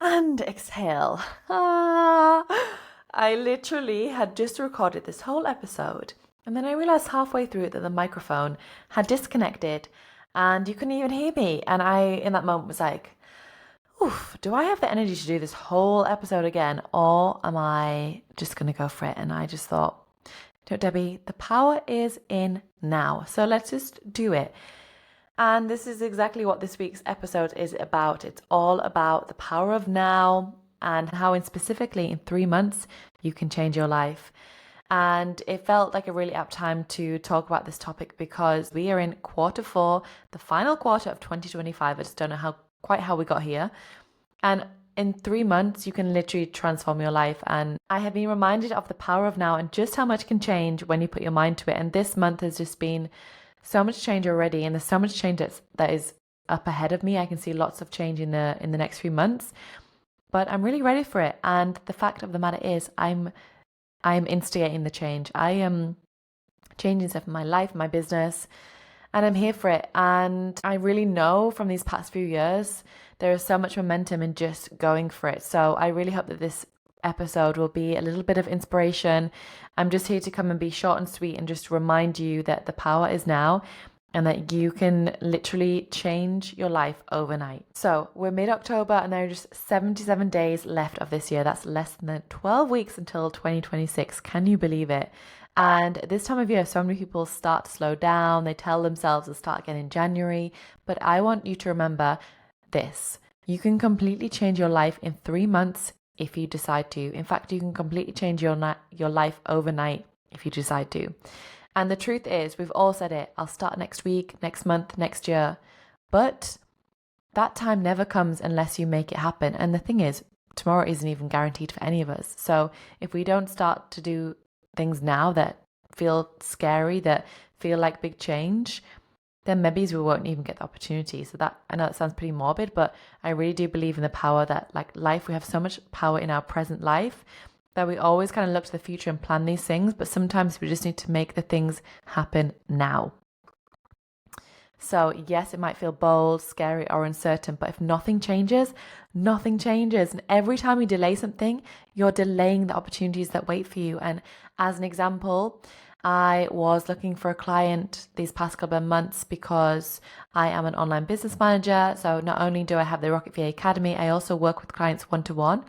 And exhale. I literally had just recorded this whole episode, and then I realized halfway through it that the microphone had disconnected and you couldn't even hear me. And I, in that moment, was like, oof, do I have the energy to do this whole episode again, or am I just going to go for it? And I just thought, Debbie, the power is in now. So let's just do it. And this is exactly what this week's episode is about. It's all about the power of now and how, specifically in 3 months, you can change your life. And it felt like a really apt time to talk about this topic because we are in quarter four, the final quarter of 2025. I just don't know quite how we got here. And in 3 months, you can literally transform your life. And I have been reminded of the power of now and just how much can change when you put your mind to it. And this month has just been so much change already, and there's so much change that is up ahead of me. I can see lots of change in the next few months, but I'm really ready for it. And the fact of the matter is, I'm instigating the change. I am changing stuff in my life, my business, and I'm here for it. And I really know from these past few years, there is so much momentum in just going for it. So I really hope that this episode will be a little bit of inspiration. I'm just here to come and be short and sweet and just remind you that the power is now and that you can literally change your life overnight. So we're mid-October and there are just 77 days left of this year. That's less than 12 weeks until 2026. Can you believe it? And this time of year, so many people start to slow down. They tell themselves to start again in January. But I want you to remember this. You can completely change your life in 3 months if you decide to. In fact, you can completely change your life overnight if you decide to. And the truth is, we've all said it, I'll start next week, next month, next year. But that time never comes unless you make it happen. And the thing is, tomorrow isn't even guaranteed for any of us. So if we don't start to do things now that feel scary, that feel like big change, then maybe we won't even get the opportunity. So that, I know that sounds pretty morbid, but I really do believe in the power that, like life, we have so much power in our present life that we always kind of look to the future and plan these things, but sometimes we just need to make the things happen now. So yes, it might feel bold, scary, or uncertain, but if nothing changes, nothing changes. And every time you delay something, you're delaying the opportunities that wait for you. And as an example, I was looking for a client these past couple of months because I am an online business manager. So not only do I have the Rocket VA Academy, I also work with clients one-to-one.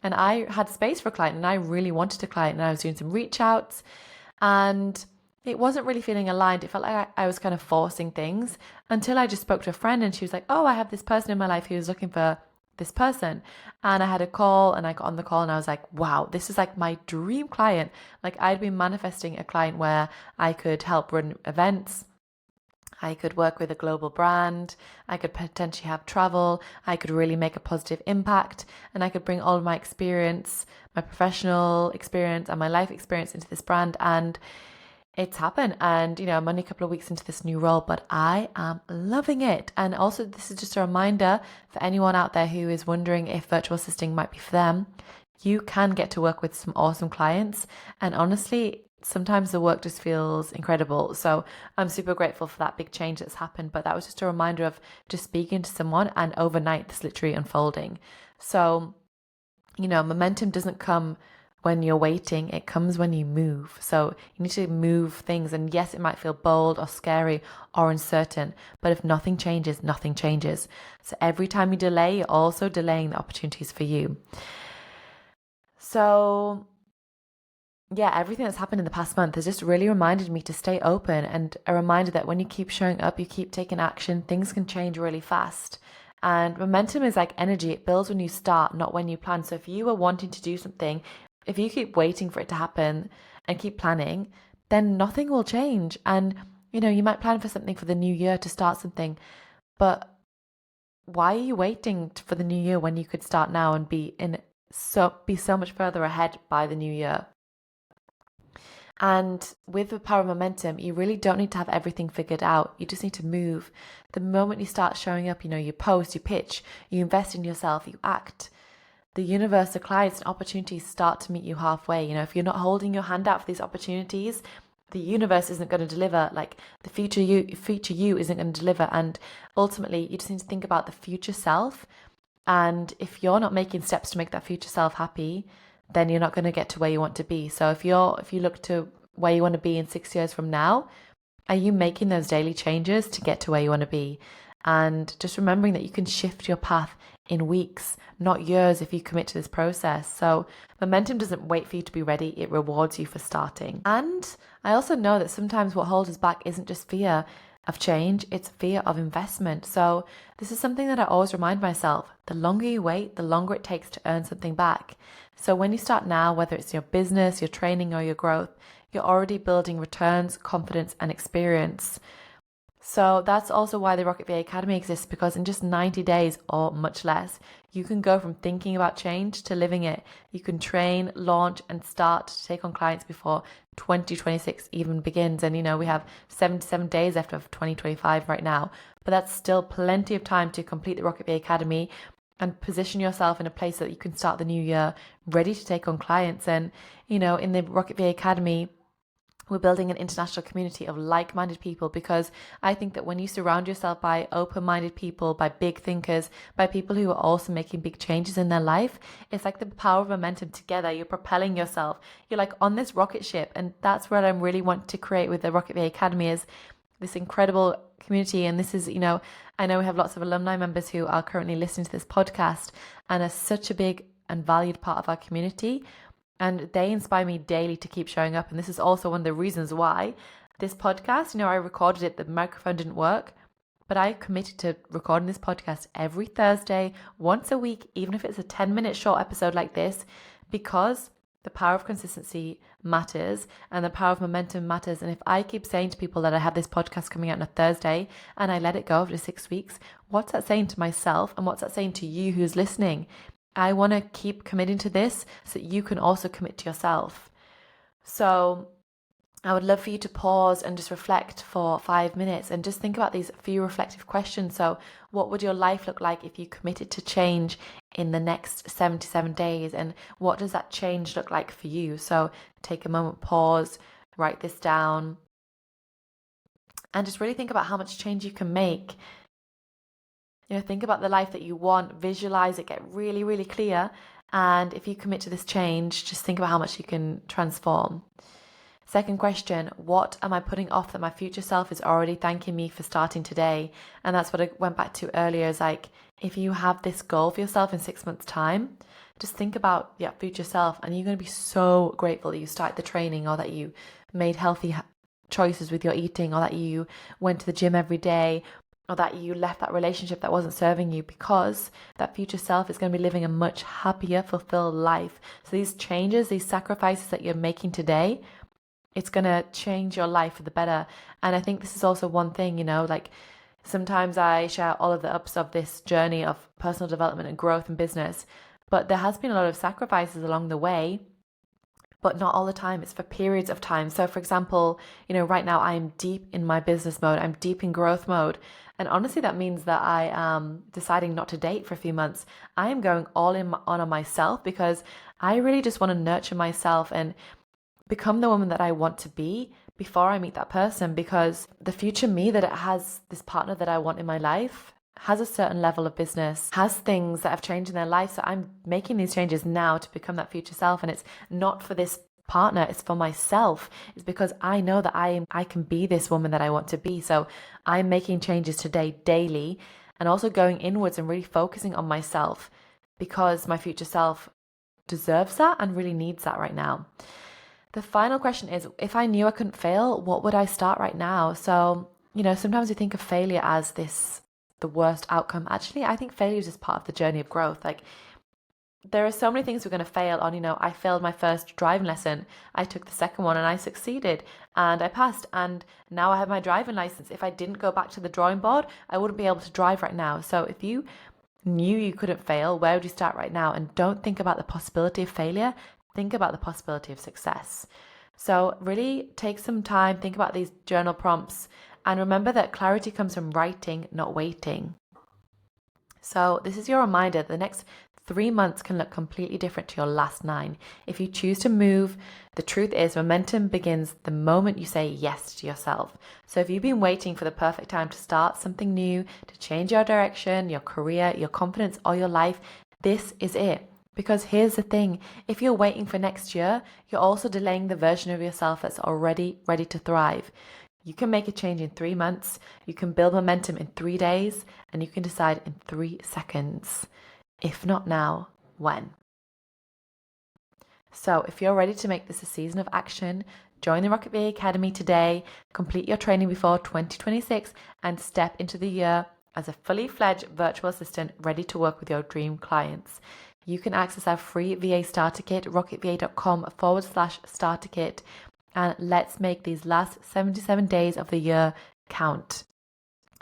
And I had space for a client and I really wanted a client, and I was doing some reach outs and it wasn't really feeling aligned. It felt like I was kind of forcing things until I just spoke to a friend and she was like, oh, I have this person in my life who is looking for this person. And I had a call and I got on the call and I was like, wow, this is like my dream client. Like I'd been manifesting a client where I could help run events. I could work with a global brand. I could potentially have travel. I could really make a positive impact, and I could bring all of my experience, my professional experience and my life experience into this brand. And it's happened. And, I'm only a couple of weeks into this new role, but I am loving it. And also, this is just a reminder for anyone out there who is wondering if virtual assisting might be for them. You can get to work with some awesome clients. And honestly, sometimes the work just feels incredible. So I'm super grateful for that big change that's happened. But that was just a reminder of just speaking to someone and overnight this literally unfolding. So, momentum doesn't come when you're waiting, it comes when you move. So you need to move things. And yes, it might feel bold or scary or uncertain, but if nothing changes, nothing changes. So every time you delay, you're also delaying the opportunities for you. So yeah, everything that's happened in the past month has just really reminded me to stay open, and a reminder that when you keep showing up, you keep taking action, things can change really fast. And momentum is like energy. It builds when you start, not when you plan. So if you are wanting to do something, if you keep waiting for it to happen and keep planning, then nothing will change. And, you might plan for something for the new year, to start something, but why are you waiting for the new year when you could start now and be so much further ahead by the new year? And with the power of momentum, you really don't need to have everything figured out. You just need to move. The moment you start showing up, you post, you pitch, you invest in yourself, you act, the universe, the clients and opportunities start to meet you halfway. If you're not holding your hand out for these opportunities, the universe isn't going to deliver. Like the future you isn't going to deliver. And ultimately, you just need to think about the future self And if you're not making steps to make that future self happy, then you're not going to get to where you want to be. So if you look to where you want to be in 6 years from now, are you making those daily changes to get to where you want to be? And just remembering that you can shift your path in weeks, not years, if you commit to this process. So momentum doesn't wait for you to be ready, it rewards you for starting. And I also know that sometimes what holds us back isn't just fear of change, it's fear of investment. So this is something that I always remind myself. The longer you wait, the longer it takes to earn something back. So when you start now, whether it's your business, your training, or your growth, you're already building returns, confidence, and experience. So that's also why the Rocket VA Academy exists, because in just 90 days or much less, you can go from thinking about change to living it. You can train, launch, and start to take on clients before 2026 even begins. And we have 77 days left of 2025 right now, but that's still plenty of time to complete the Rocket VA Academy and position yourself in a place that you can start the new year ready to take on clients. And, in the Rocket VA Academy, we're building an international community of like-minded people, because I think that when you surround yourself by open-minded people, by big thinkers, by people who are also making big changes in their life, it's like the power of momentum together. You're propelling yourself. You're like on this rocket ship. And that's what I really want to create with the Rocket VA Academy, is this incredible community. And this is, I know we have lots of alumni members who are currently listening to this podcast and are such a big and valued part of our community. And they inspire me daily to keep showing up. And this is also one of the reasons why this podcast, I recorded it, the microphone didn't work, but I committed to recording this podcast every Thursday, once a week, even if it's a 10-minute short episode like this, because the power of consistency matters and the power of momentum matters. And if I keep saying to people that I have this podcast coming out on a Thursday and I let it go after 6 weeks, what's that saying to myself, and what's that saying to you who's listening? I want to keep committing to this so that you can also commit to yourself. So I would love for you to pause and just reflect for 5 minutes and just think about these few reflective questions. So what would your life look like if you committed to change in the next 77 days? And what does that change look like for you? So take a moment, pause, write this down, and just really think about how much change you can make. Think about the life that you want, visualize it, get really, really clear. And if you commit to this change, just think about how much you can transform. Second question, what am I putting off that my future self is already thanking me for starting today? And that's what I went back to earlier, is like, if you have this goal for yourself in 6 months' time, just think about your future self, and you're going to be so grateful that you started the training, or that you made healthy choices with your eating, or that you went to the gym every day, or that you left that relationship that wasn't serving you, because that future self is going to be living a much happier, fulfilled life. So these changes, these sacrifices that you're making today, it's going to change your life for the better. And I think this is also one thing, like sometimes I share all of the ups of this journey of personal development and growth in business, but there has been a lot of sacrifices along the way, but not all the time. It's for periods of time. So for example, right now I am deep in my business mode. I'm deep in growth mode. And honestly, that means that I am deciding not to date for a few months. I am going all in on myself, because I really just want to nurture myself and become the woman that I want to be before I meet that person, because the future me that it has, this partner that I want in my life, has a certain level of business, has things that have changed in their life. So I'm making these changes now to become that future self. And it's not for this partner, it's for myself. It's because I know that I can be this woman that I want to be. So I'm making changes today, daily, and also going inwards and really focusing on myself, because my future self deserves that and really needs that right now. The final question is, if I knew I couldn't fail, what would I start right now? So, sometimes we think of failure as the worst outcome. Actually, I think failure is just part of the journey of growth. Like, there are so many things we're going to fail on. I failed my first driving lesson. I took the second one and I succeeded and I passed. And now I have my driving license. If I didn't go back to the drawing board, I wouldn't be able to drive right now. So if you knew you couldn't fail, where would you start right now? And don't think about the possibility of failure. Think about the possibility of success. So really take some time, think about these journal prompts, and remember that clarity comes from writing, not waiting. So this is your reminder. The next 3 months can look completely different to your last 9. If you choose to move, the truth is momentum begins the moment you say yes to yourself. So if you've been waiting for the perfect time to start something new, to change your direction, your career, your confidence, or your life, this is it. Because here's the thing, if you're waiting for next year, you're also delaying the version of yourself that's already ready to thrive. You can make a change in 3 months, you can build momentum in 3 days, and you can decide in 3 seconds. If not now, when? So if you're ready to make this a season of action, join the Rocket VA Academy today, complete your training before 2026, and step into the year as a fully fledged virtual assistant ready to work with your dream clients. You can access our free VA starter kit, rocketva.com/starter kit, and let's make these last 77 days of the year count.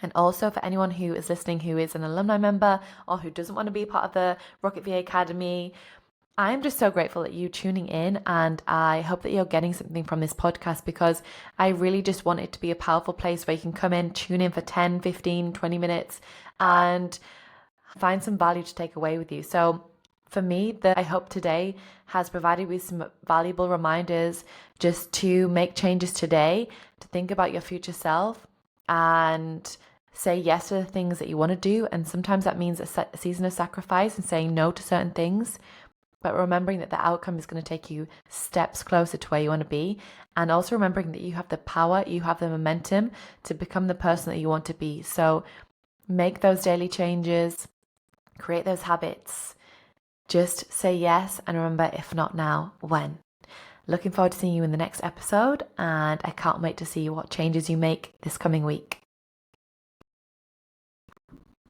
And also for anyone who is listening who is an alumni member or who doesn't want to be part of the Rocket VA Academy, I'm just so grateful that you're tuning in, and I hope that you're getting something from this podcast, because I really just want it to be a powerful place where you can come in, tune in for 10, 15, 20 minutes and find some value to take away with you. So for me, I hope today has provided you with some valuable reminders just to make changes today, to think about your future self and say yes to the things that you want to do. And sometimes that means a season of sacrifice and saying no to certain things, but remembering that the outcome is going to take you steps closer to where you want to be. And also remembering that you have the power, you have the momentum to become the person that you want to be. So make those daily changes, create those habits. Just say yes, and remember, if not now, when? Looking forward to seeing you in the next episode, and I can't wait to see what changes you make this coming week.